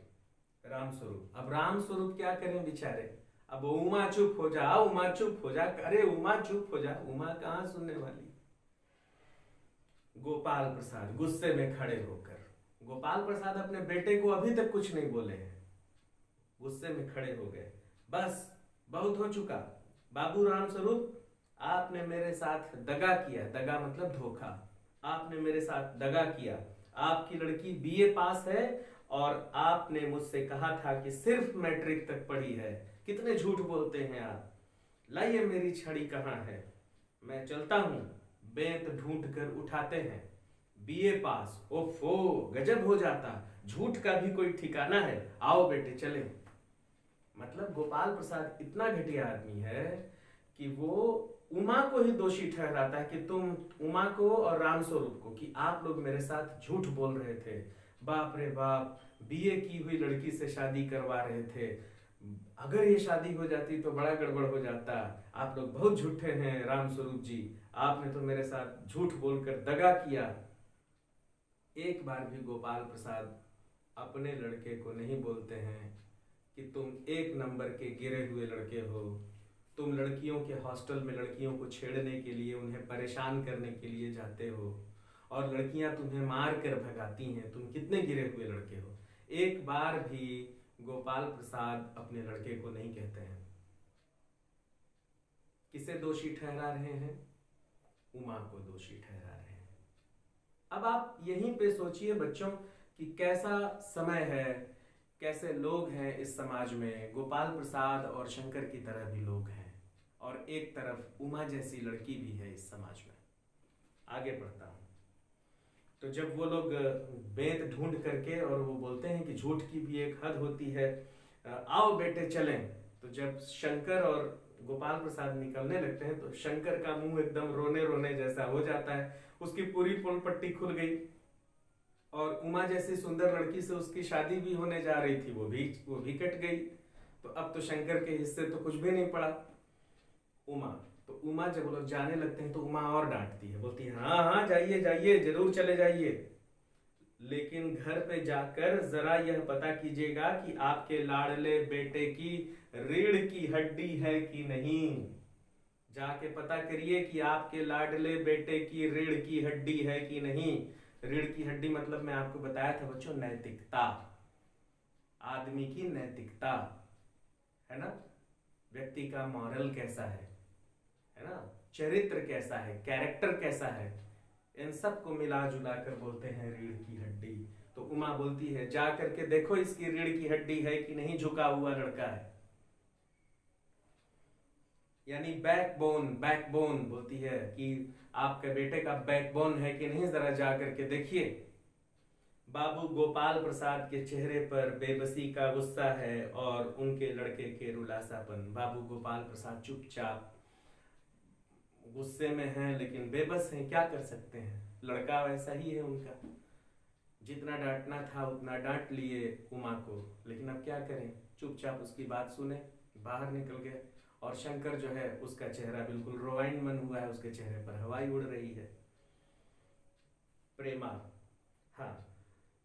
रामस्वरूप। अब रामस्वरूप क्या करें बेचारे, अब उमा चुप हो जा, उमा चुप हो जा, अरे उमा चुप हो जा, उमा कहाँ सुनने वाली। गोपाल प्रसाद गुस्से में खड़े होकर, गोपाल प्रसाद अपने बेटे को अभी तक कुछ नहीं बोले हैं, गुस्से में खड़े हो गए। बस बहुत हो चुका बाबू रामस्वरूप, आपने मेरे साथ दगा किया, दगा मतलब धोखा, आपने मेरे साथ दगा किया। आपकी लड़की बीए पास है और आपने मुझसे कहा था कि सिर्फ मैट्रिक तक पढ़ी है। कितने झूठ बोलते हैं आप। लाइए मेरी छड़ी कहाँ है, मैं चलता हूं। बेंत ढूंढ कर उठाते हैं, बीए पास, ओफो गजब हो जाता, झूठ का भी कोई ठिकाना है, आओ बेटे चले। मतलब गोपाल प्रसाद इतना घटिया आदमी है कि वो उमा को ही दोषी ठहराता है कि तुम उमा को और रामस्वरूप को, कि आप लोग मेरे साथ झूठ बोल रहे थे। बाप रे बाप, बीए की हुई लड़की से शादी करवा रहे थे, अगर ये शादी हो जाती तो बड़ा गड़बड़ हो जाता। आप लोग बहुत झूठे हैं रामस्वरूप जी, आपने तो मेरे साथ झूठ बोलकर दगा किया। एक बार भी गोपाल प्रसाद अपने लड़के को नहीं बोलते हैं कि तुम एक नंबर के गिरे हुए लड़के हो, तुम लड़कियों के हॉस्टल में लड़कियों को छेड़ने के लिए, उन्हें परेशान करने के लिए जाते हो और लड़कियां तुम्हें मार कर भगाती हैं, तुम कितने गिरे हुए लड़के हो। एक बार भी गोपाल प्रसाद अपने लड़के को नहीं कहते हैं। किसे दोषी ठहरा रहे हैं? उमा को दोषी ठहरा रहे हैं। अब आप यहीं पे सोचिए बच्चों कि कैसा समय है, कैसे लोग हैं इस समाज में। गोपाल प्रसाद और शंकर की तरह भी लोग हैं और एक तरफ उमा जैसी लड़की भी है इस समाज में। आगे बढ़ता हूं। तो जब वो लोग बेंत ढूंढ करके, और वो बोलते हैं कि झूठ की भी एक हद होती है, आओ बेटे चलें। तो जब शंकर और गोपाल प्रसाद निकलने लगते हैं तो शंकर का मुंह एकदम रोने रोने जैसा हो जाता है, उसकी पूरी पोल पट्टी खुल गई। और उमा जैसी सुंदर लड़की से उसकी शादी भी होने जा रही थी, वो भी कट गई। तो अब तो शंकर के हिस्से तो कुछ भी नहीं पड़ा। उमा जब वो लोग जाने लगते हैं तो उमा और डांटती है, बोलती है हाँ हाँ जाइए जाइए, जरूर चले जाइए, लेकिन घर पे जाकर जरा यह पता कीजिएगा कि आपके लाडले बेटे की रीढ़ की हड्डी है कि नहीं। जाके पता करिए कि आपके लाडले बेटे की रीढ़ की हड्डी है कि नहीं। रीढ़ की हड्डी मतलब मैं आपको बताया था बच्चों, नैतिकता, आदमी की नैतिकता, है ना, व्यक्ति का मॉरल कैसा है ना, चरित्र कैसा है, कैरेक्टर कैसा है, इन सब को मिला जुला कर बोलते हैं रीढ़ की हड्डी। तो उमा बोलती है जा करके देखो इसकी रीढ़ की हड्डी है कि नहीं, झुका हुआ लड़का है, यानी बैकबोन बोलती है कि आपके बेटे का बैकबोन है कि नहीं, जरा जा करके देखिए। बाबू गोपाल प्रसाद के चेहरे पर बेबसी का गुस्सा है और उनके लड़के के रुलासापन। बाबू गोपाल प्रसाद चुपचाप गुस्से में हैं लेकिन बेबस हैं, क्या कर सकते हैं, लड़का वैसा ही है उनका। जितना डांटना था उतना डांट लिए उमा को, लेकिन अब क्या करें, चुपचाप उसकी बात सुने, बाहर निकल गए। और शंकर जो है उसका चेहरा बिल्कुल रोवाइन मन हुआ है, उसके चेहरे पर हवाई उड़ रही है। प्रेमा, हाँ,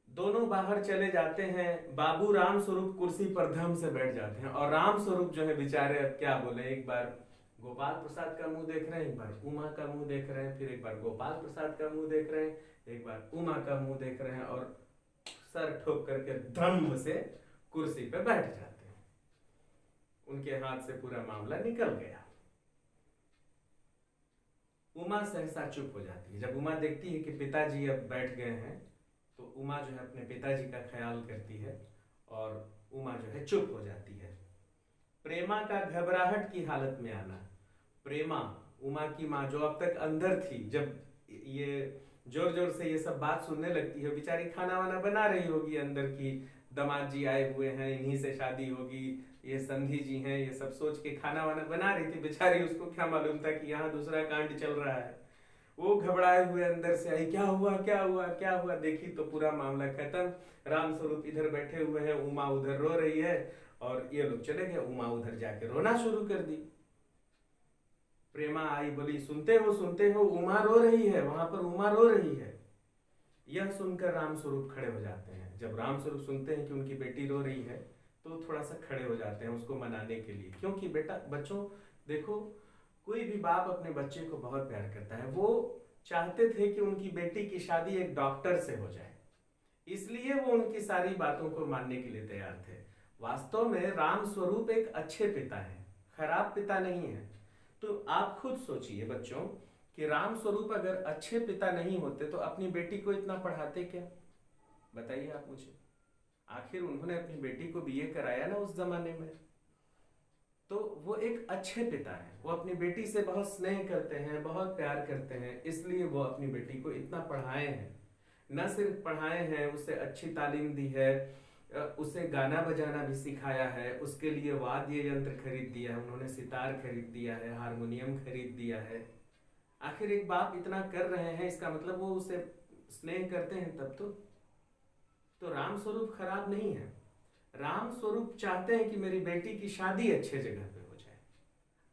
दोनों बाहर चले जाते हैं। बाबू रामस्वरूप कुर्सी पर धम से बैठ जाते हैं और रामस्वरूप जो है बेचारे अब क्या बोले, एक बार गोपाल प्रसाद का मुंह देख रहे हैं, एक बार उमा का मुंह देख रहे हैं, फिर एक बार गोपाल प्रसाद का मुंह देख रहे हैं, एक बार उमा का मुंह देख रहे हैं और सर ठोक करके धम से कुर्सी पे बैठ जाते हैं। उनके हाथ से पूरा मामला निकल गया। उमा सहसा चुप हो जाती है। जब उमा देखती है कि पिताजी अब बैठ गए हैं तो उमा जो है अपने पिताजी का ख्याल करती है और उमा जो है चुप हो जाती है। प्रेमा का घबराहट की हालत में आना। प्रेमा, उमा की माँ, जो अब तक अंदर थी, जब ये जोर जोर से ये सब बात सुनने लगती है, बेचारी खाना वाना बना रही होगी अंदर की दामाद जी आए हुए हैं, इन्हीं से शादी होगी, ये संधि जी हैं, ये सब सोच के खाना वाना बना रही थी। बेचारी, उसको क्या मालूम था कि यहाँ दूसरा कांड चल रहा है। वो घबराए हुए अंदर से आई, क्या हुआ क्या हुआ क्या हुआ। देखी तो पूरा मामला खत्म। राम स्वरूप इधर बैठे हुए हैं, उमा उधर रो रही है, और ये लोग चले गए। उमा उधर जाके रोना शुरू कर दी। प्रेमा आई, बोली सुनते हो उमा रो रही है, वहां पर उमा रो रही है। यह सुनकर राम स्वरूप खड़े हो जाते हैं। जब राम स्वरूप सुनते हैं कि उनकी बेटी रो रही है, तो थोड़ा सा खड़े हो जाते हैं उसको मनाने के लिए। क्योंकि बेटा, बच्चों देखो, कोई भी बाप अपने बच्चे को बहुत प्यार करता है। वो चाहते थे कि उनकी बेटी की शादी एक डॉक्टर से हो जाए, इसलिए वो उनकी सारी बातों को मानने के लिए तैयार थे। वास्तव में राम स्वरूप एक अच्छे पिता हैं, खराब पिता नहीं है। तो आप खुद सोचिए बच्चों कि राम स्वरूप अगर अच्छे पिता नहीं होते तो अपनी बेटी को इतना पढ़ाते क्या? बताइए आप मुझे। आखिर उन्होंने अपनी बेटी को बीए कराया ना उस जमाने में। तो वो एक अच्छे पिता हैं, वो अपनी बेटी से बहुत स्नेह करते हैं, बहुत प्यार करते हैं, इसलिए वो अपनी बेटी को इतना पढ़ाए हैं। न सिर्फ पढ़ाए हैं, उसे अच्छी तालीम दी है, उसे गाना बजाना भी सिखाया है, उसके लिए वाद्य यंत्र खरीद दिया है उन्होंने, सितार खरीद दिया है, हारमोनियम खरीद दिया है। आखिर एक बाप इतना कर रहे हैं, इसका मतलब वो उसे स्नेह करते हैं तब तो राम स्वरूप खराब नहीं है। राम स्वरूप चाहते हैं कि मेरी बेटी की शादी अच्छे जगह पे हो जाए।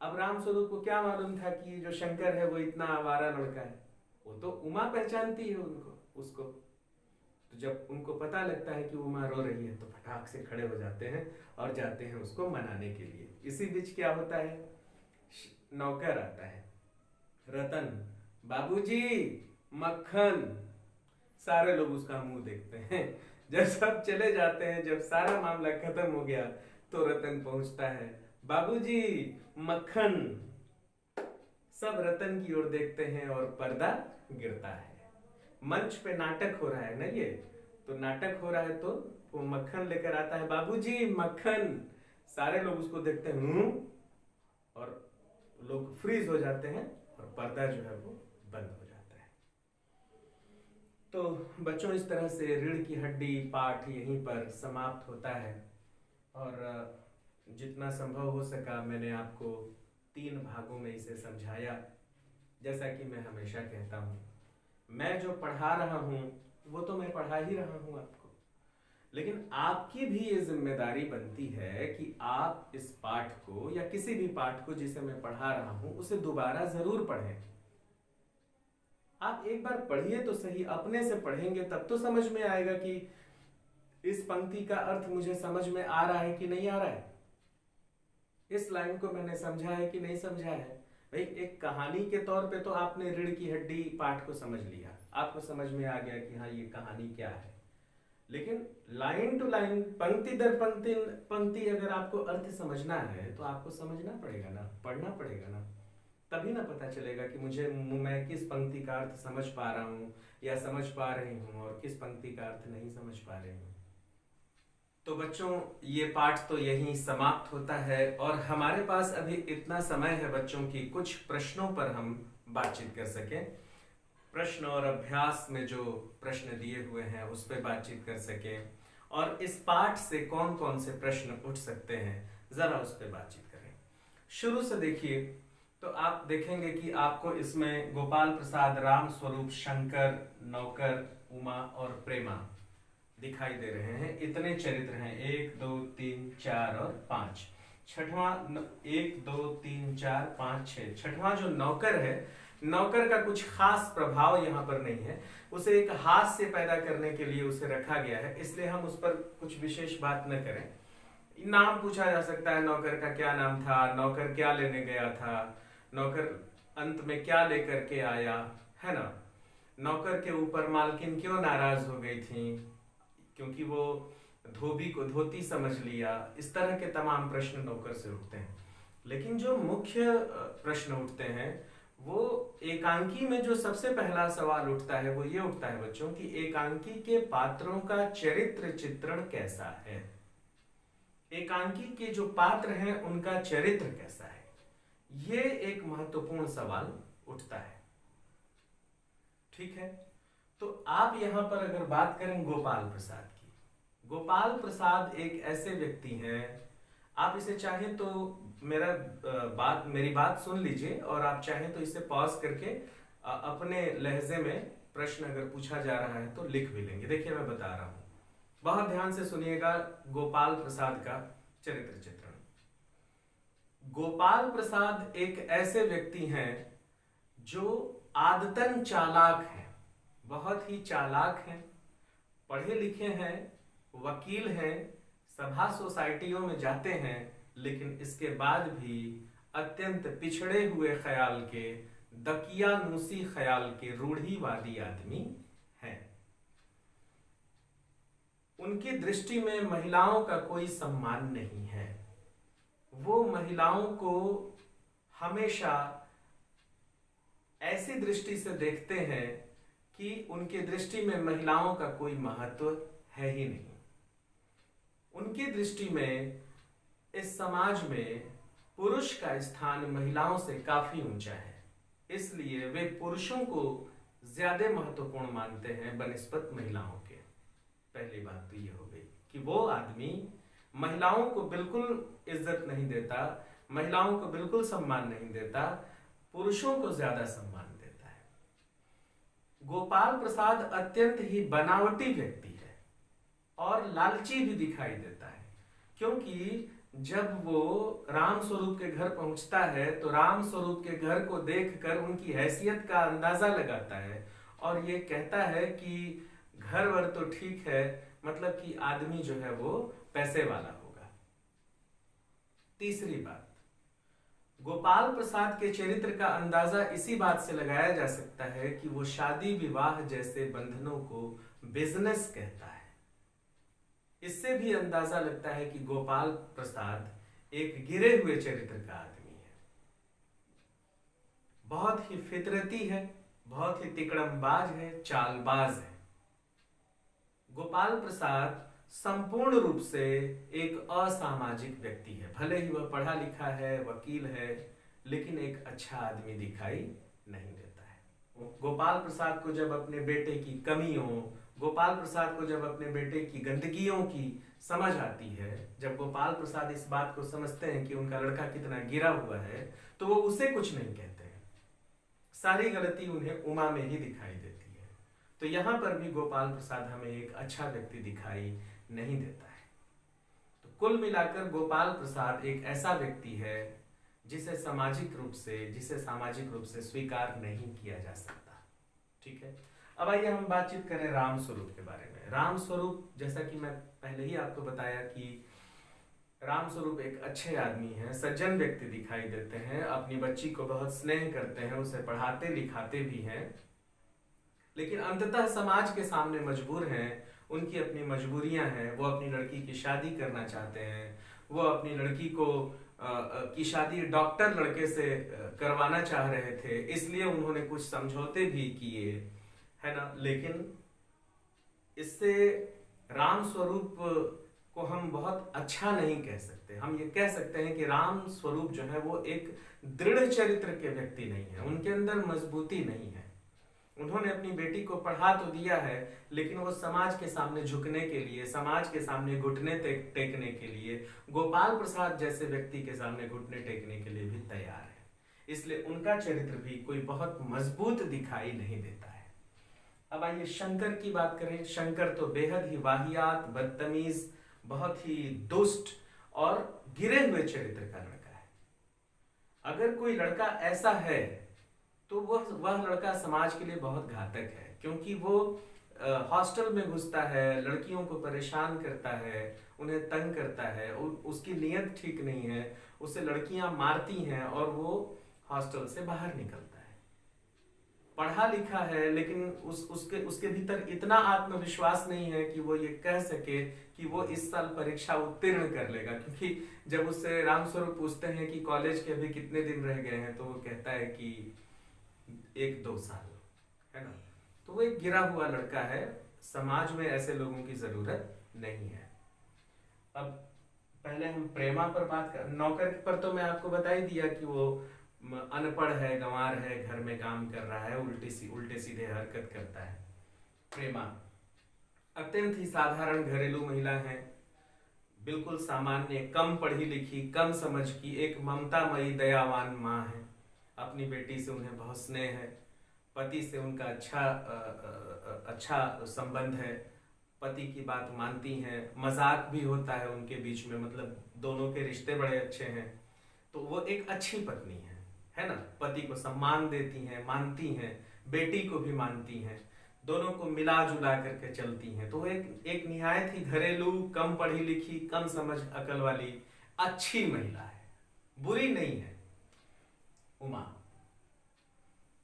अब राम स्वरूप को क्या मालूम था कि जो शंकर है वो इतना आवारा लड़का है? वो तो उमा पहचानती है उसको। तो जब उनको पता लगता है कि उमा रो रही है, तो फटाक से खड़े हो जाते हैं और जाते हैं उसको मनाने के लिए। इसी बीच क्या होता है, नौकर आता है, रतन, बाबूजी मक्खन। सारे लोग उसका मुंह देखते हैं। जब सब चले जाते हैं, जब सारा मामला खत्म हो गया, तो रतन पहुंचता है, बाबूजी मक्खन। सब रतन की ओर देखते हैं और पर्दा गिरता है। मंच पे नाटक हो रहा है ना, ये तो नाटक हो रहा है, तो वो मक्खन लेकर आता है, बाबूजी मक्खन। सारे लोग उसको देखते हैं, और लोग फ्रीज हो जाते हैं, और पर्दा जो है वो बंद हो जाता है। तो बच्चों, इस तरह से रीढ़ की हड्डी पाठ यहीं पर समाप्त होता है। और जितना संभव हो सका मैंने आपको 3 भागों में इसे समझाया। जैसा कि मैं हमेशा कहता हूँ, मैं जो पढ़ा रहा हूँ वो तो मैं पढ़ा ही रहा हूँ आपको, लेकिन आपकी भी ये जिम्मेदारी बनती है कि आप इस पाठ को या किसी भी पाठ को जिसे मैं पढ़ा रहा हूँ उसे दोबारा जरूर पढ़ें। आप एक बार पढ़िए तो सही, अपने से पढ़ेंगे तब तो समझ में आएगा कि इस पंक्ति का अर्थ मुझे समझ में आ रहा है कि नहीं आ रहा है, इस लाइन को मैंने समझा है कि नहीं समझा है। भाई, एक कहानी के तौर पे तो आपने रीढ़ की हड्डी पाठ को समझ लिया, आपको समझ में आ गया कि हाँ ये कहानी क्या है। लेकिन लाइन टू लाइन, पंक्ति दर पंक्ति अगर आपको अर्थ समझना है तो आपको समझना पड़ेगा ना, पढ़ना पड़ेगा ना, तभी ना पता चलेगा कि मैं किस पंक्ति का अर्थ समझ पा रहा हूँ या समझ पा रही हूँ, और किस पंक्ति का अर्थ नहीं समझ पा रही हूँ। तो बच्चों, ये पाठ तो यहीं समाप्त होता है, और हमारे पास अभी इतना समय है बच्चों की कुछ प्रश्नों पर हम बातचीत कर सकें। प्रश्न और अभ्यास में जो प्रश्न दिए हुए हैं उस पर बातचीत कर सकें, और इस पाठ से कौन कौन से प्रश्न उठ सकते हैं जरा उस पर बातचीत करें। शुरू से देखिए तो आप देखेंगे कि आपको इसमें गोपाल प्रसाद, राम स्वरूप, शंकर, नौकर, उमा और प्रेमा दिखाई दे रहे हैं। इतने चरित्र हैं, 1 2 3 4 और 5। छठवां 1 2 3 4 5 6, छठवां जो नौकर है, नौकर का कुछ खास प्रभाव यहाँ पर नहीं है, उसे एक हास्य पैदा करने के लिए उसे रखा गया है, इसलिए हम उस पर कुछ विशेष बात न करें। नाम पूछा जा सकता है, नौकर का क्या नाम था, नौकर क्या लेने गया था, नौकर अंत में क्या लेकर के आया, है ना, नौकर के ऊपर मालकिन क्यों नाराज हो गई थी क्योंकि वो धोबी को धोती समझ लिया। इस तरह के तमाम प्रश्न नौकर से उठते हैं। लेकिन जो मुख्य प्रश्न उठते हैं वो एकांकी में जो सबसे पहला सवाल उठता है वो ये उठता है बच्चों कि एकांकी के पात्रों का चरित्र चित्रण कैसा है, एकांकी के जो पात्र हैं उनका चरित्र कैसा है, ये एक महत्वपूर्ण सवाल उठता है। ठीक है, तो आप यहां पर अगर बात करें गोपाल प्रसाद की, गोपाल प्रसाद एक ऐसे व्यक्ति हैं, आप इसे चाहें तो मेरी बात सुन लीजिए, और आप चाहें तो इसे पॉज करके अपने लहजे में प्रश्न अगर पूछा जा रहा है तो लिख भी लेंगे। देखिए मैं बता रहा हूं, बहुत ध्यान से सुनिएगा गोपाल प्रसाद का चरित्र चित्रण। गोपाल प्रसाद एक ऐसे व्यक्ति हैं जो आदतन चालाक हैं, बहुत ही चालाक हैं, पढ़े लिखे हैं, वकील हैं, सभा सोसाइटियों में जाते हैं, लेकिन इसके बाद भी अत्यंत पिछड़े हुए ख्याल के, दकियानूसी ख्याल के रूढ़िवादी आदमी हैं। उनकी दृष्टि में महिलाओं का कोई सम्मान नहीं है। वो महिलाओं को हमेशा ऐसी दृष्टि से देखते हैं कि उनकी दृष्टि में महिलाओं का कोई महत्व है ही नहीं। उनकी दृष्टि में इस समाज में पुरुष का स्थान महिलाओं से काफी ऊंचा है, इसलिए वे पुरुषों को ज्यादा महत्वपूर्ण मानते हैं बनिस्बत महिलाओं के। पहली बात तो ये हो गई कि वो आदमी महिलाओं को बिल्कुल इज्जत नहीं देता, महिलाओं को बिल्कुल सम्मान नहीं देता, पुरुषों को ज्यादा सम्मान देता है। गोपाल प्रसाद अत्यंत ही बनावटी व्यक्ति है और लालची भी दिखाई देता है, क्योंकि जब वो राम स्वरूप के घर पहुंचता है तो राम स्वरूप के घर को देखकर उनकी हैसियत का अंदाजा लगाता है और ये कहता है कि घर वर तो ठीक है, मतलब कि आदमी जो है वो पैसे वाला होगा। तीसरी बात, गोपाल प्रसाद के चरित्र का अंदाजा इसी बात से लगाया जा सकता है कि वो शादी विवाह जैसे बंधनों को बिजनेस कहता है। इससे भी अंदाजा लगता है कि गोपाल प्रसाद एक गिरे हुए चरित्र का आदमी है, बहुत ही फितरती है, बहुत ही तिकड़मबाज है, चालबाज है। गोपाल प्रसाद संपूर्ण रूप से एक असामाजिक व्यक्ति है। भले ही वह पढ़ा लिखा है, वकील है, लेकिन एक अच्छा आदमी दिखाई नहीं देता है। गोपाल प्रसाद को जब अपने बेटे की कमियों, गोपाल प्रसाद को जब अपने बेटे की गंदगियों की समझ आती है, जब गोपाल प्रसाद इस बात को समझते हैं कि उनका लड़का कितना गिरा हुआ है, तो वो उसे कुछ नहीं कहते हैं। सारी गलती उन्हें उमा में ही दिखाई देती है। तो यहां पर भी गोपाल प्रसाद हमें एक अच्छा व्यक्ति दिखाई नहीं देता है। तो कुल मिलाकर गोपाल प्रसाद एक ऐसा व्यक्ति है जिसे सामाजिक रूप से स्वीकार नहीं किया जा सकता। ठीक है, अब आइए हम बातचीत करें राम स्वरूप के बारे में। राम स्वरूप, जैसा कि मैं पहले ही आपको बताया कि राम स्वरूप एक अच्छे आदमी हैं, सज्जन व्यक्ति दिखाई देते हैं, अपनी बच्ची को बहुत स्नेह करते हैं, उसे पढ़ाते लिखाते भी हैं, लेकिन अंततः समाज के सामने मजबूर हैं। उनकी अपनी मजबूरियां हैं। वो अपनी लड़की की शादी करना चाहते हैं, वो अपनी लड़की को की शादी डॉक्टर लड़के से करवाना चाह रहे थे, इसलिए उन्होंने कुछ समझौते भी किए, है ना। लेकिन इससे राम स्वरूप को हम बहुत अच्छा नहीं कह सकते। हम ये कह सकते हैं कि राम स्वरूप जो है वो एक दृढ़ चरित्र के व्यक्ति नहीं है, उनके अंदर मजबूती नहीं है। उन्होंने अपनी बेटी को पढ़ा तो दिया है, लेकिन वो समाज के सामने झुकने के लिए, समाज के सामने घुटने टेकने के लिए, गोपाल प्रसाद जैसे व्यक्ति के सामने घुटने टेकने के लिए भी तैयार है। इसलिए उनका चरित्र भी कोई बहुत मजबूत दिखाई नहीं देता है। अब आइए शंकर की बात करें। शंकर तो बेहद ही वाहियात, बदतमीज, बहुत ही दुष्ट और गिरे हुए चरित्र का लड़का है। अगर कोई लड़का ऐसा है तो वह लड़का समाज के लिए बहुत घातक है, क्योंकि वो हॉस्टल में घुसता है, लड़कियों को परेशान करता है, उन्हें तंग करता है, उसकी नीयत ठीक नहीं है, उसे लड़कियां मारती हैं और वो हॉस्टल से बाहर निकलता है। पढ़ा लिखा है, लेकिन उसके भीतर इतना आत्मविश्वास नहीं है कि वो ये कह सके कि वो इस साल परीक्षा उत्तीर्ण कर लेगा, क्योंकि जब उससे रामस्वरूप पूछते हैं कि कॉलेज के अभी कितने दिन रह गए हैं, तो वो कहता है कि 1-2 साल, है ना। तो वो एक गिरा हुआ लड़का है, समाज में ऐसे लोगों की जरूरत नहीं है। अब पहले हम प्रेमा पर बात कर। नौकर पर तो मैं आपको बता ही दिया कि वो अनपढ़ है, गंवार है, घर में काम कर रहा है, उल्टे सीधे हरकत करता है। प्रेमा, अत्यंत ही साधारण घरेलू महिला हैं, बिल्कुल सामान्य, कम पढ़ी लिखी, कम समझ की, एक ममतामयी दयावान माँ है। अपनी बेटी से उन्हें बहुत स्नेह है, पति से उनका अच्छा संबंध है, पति की बात मानती हैं, मजाक भी होता है उनके बीच में, मतलब दोनों के रिश्ते बड़े अच्छे हैं। तो वो एक अच्छी पत्नी है ना। पति को सम्मान देती हैं, मानती हैं, बेटी को भी मानती हैं, दोनों को मिला जुला करके चलती हैं। तो एक निहायत ही घरेलू, कम पढ़ी लिखी, कम समझ अकल वाली अच्छी महिला है, बुरी नहीं है उमा।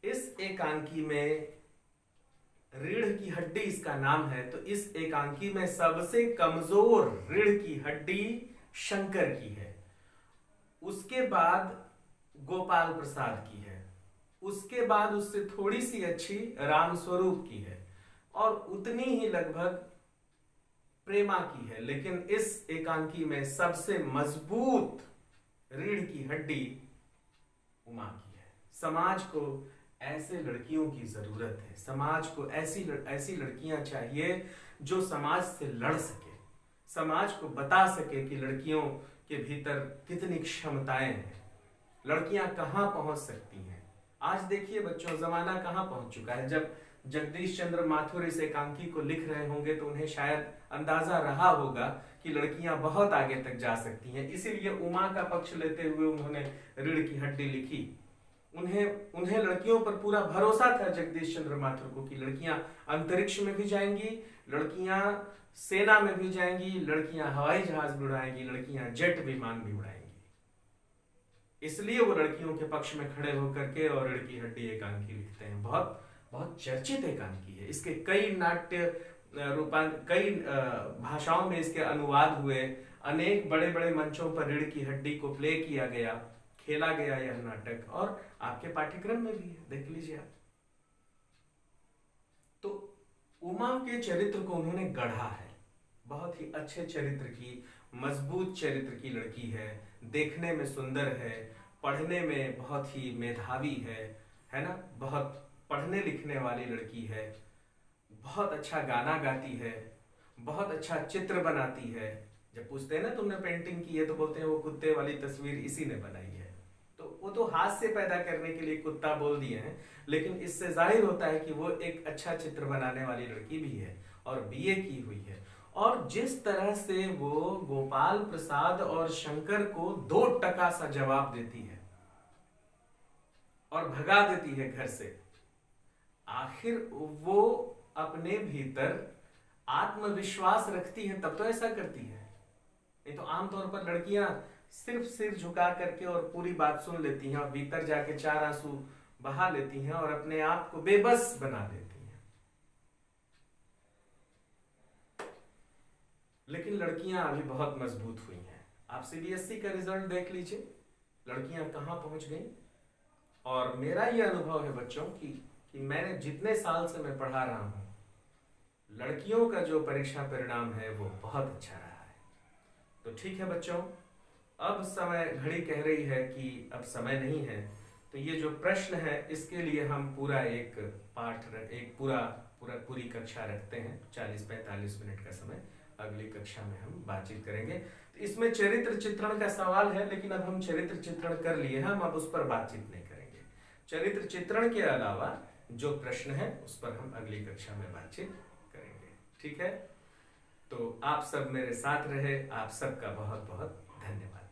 इस एकांकी में, रीढ़ की हड्डी इसका नाम है, तो इस एकांकी में सबसे कमजोर रीढ़ की हड्डी शंकर की है, उसके बाद गोपाल प्रसाद की है, उसके बाद उससे थोड़ी सी अच्छी रामस्वरूप की है, और उतनी ही लगभग प्रेमा की है। लेकिन इस एकांकी में सबसे मजबूत रीढ़ की हड्डी उमा की है। समाज को ऐसे लड़कियों की जरूरत है, समाज को ऐसी लड़कियां चाहिए जो समाज से लड़ सके, समाज को बता सके कि लड़कियों के भीतर कितनी क्षमताएं हैं, लड़कियां कहां पहुंच सकती हैं। आज देखिए बच्चों, जमाना कहां पहुंच चुका है। जब जगदीश चंद्र माथुर इस एकांकी को लिख रहे होंगे तो उन्हें शायद अंदाजा रहा होगा कि लड़कियां बहुत आगे तक जा सकती हैं, इसीलिए उमा का पक्ष लेते हुए उन्होंने रीढ़ की हड्डी लिखी। उन्हें लड़कियों पर पूरा भरोसा था जगदीश चंद्र माथुर को कि लड़कियां अंतरिक्ष में भी जाएंगी, लड़कियां सेना में भी जाएंगी, लड़कियां हवाई जहाज भी उड़ाएंगी, लड़कियां जेट विमान भी उड़ाएंगी। इसलिए वो लड़कियों के पक्ष में खड़े होकर के और रीढ़ की हड्डी एकांकी लिखते हैं। बहुत बहुत चर्चित एकांकी है, इसके कई नाट्य कई भाषाओं में इसके अनुवाद हुए, अनेक बड़े बड़े मंचों पर रीढ़ की हड्डी को प्ले किया गया, खेला गया यह नाटक, और आपके पाठ्यक्रम में भी है, देख लीजिए आप। तो उमा के चरित्र को उन्होंने गढ़ा है, बहुत ही अच्छे चरित्र की, मजबूत चरित्र की लड़की है, देखने में सुंदर है, पढ़ने में बहुत ही मेधावी है ना, बहुत पढ़ने लिखने वाली लड़की है, बहुत अच्छा गाना गाती है, बहुत अच्छा चित्र बनाती है। जब पूछते हैं ना तुमने पेंटिंग की है, तो बोलते हैं वो कुत्ते वाली तस्वीर इसी ने बनाई है। तो वो तो हाथ से पैदा करने के लिए कुत्ता बोल दिए हैं, लेकिन इससे जाहिर होता है कि वो एक अच्छा चित्र बनाने वाली लड़की भी है और बीए की हुई है। और जिस तरह से वो गोपाल प्रसाद और शंकर को 2 टका सा जवाब देती है और भगा देती है घर से, आखिर वो अपने भीतर आत्मविश्वास रखती है तब तो ऐसा करती है। नहीं तो आमतौर पर लड़कियां सिर्फ सिर झुका करके और पूरी बात सुन लेती हैं और भीतर जाके 4 आंसू बहा लेती हैं और अपने आप को बेबस बना देती हैं। लेकिन लड़कियां अभी बहुत मजबूत हुई हैं। आप सीबीएसई का रिजल्ट देख लीजिए, लड़कियां कहां पहुंच गई। और मेरा यह अनुभव है बच्चों कि मैंने जितने साल से मैं पढ़ा रहा हूं, लड़कियों का जो परीक्षा परिणाम है वो बहुत अच्छा रहा है। तो ठीक है बच्चों, अब समय, घड़ी कह रही है कि अब समय नहीं है, तो ये जो प्रश्न है इसके लिए हम पूरा एक पाठ, एक पूरी कक्षा रखते हैं, 40-45 मिनट का समय। अगली कक्षा में हम बातचीत करेंगे। तो इसमें चरित्र चित्रण का सवाल है, लेकिन अब हम चरित्र चित्रण कर लिए हैं, हम अब उस पर बातचीत नहीं करेंगे। चरित्र चित्रण के अलावा जो प्रश्न है उस पर हम अगली कक्षा में बातचीत करेंगे, ठीक है। तो आप सब मेरे साथ रहे, आप सबका बहुत बहुत धन्यवाद।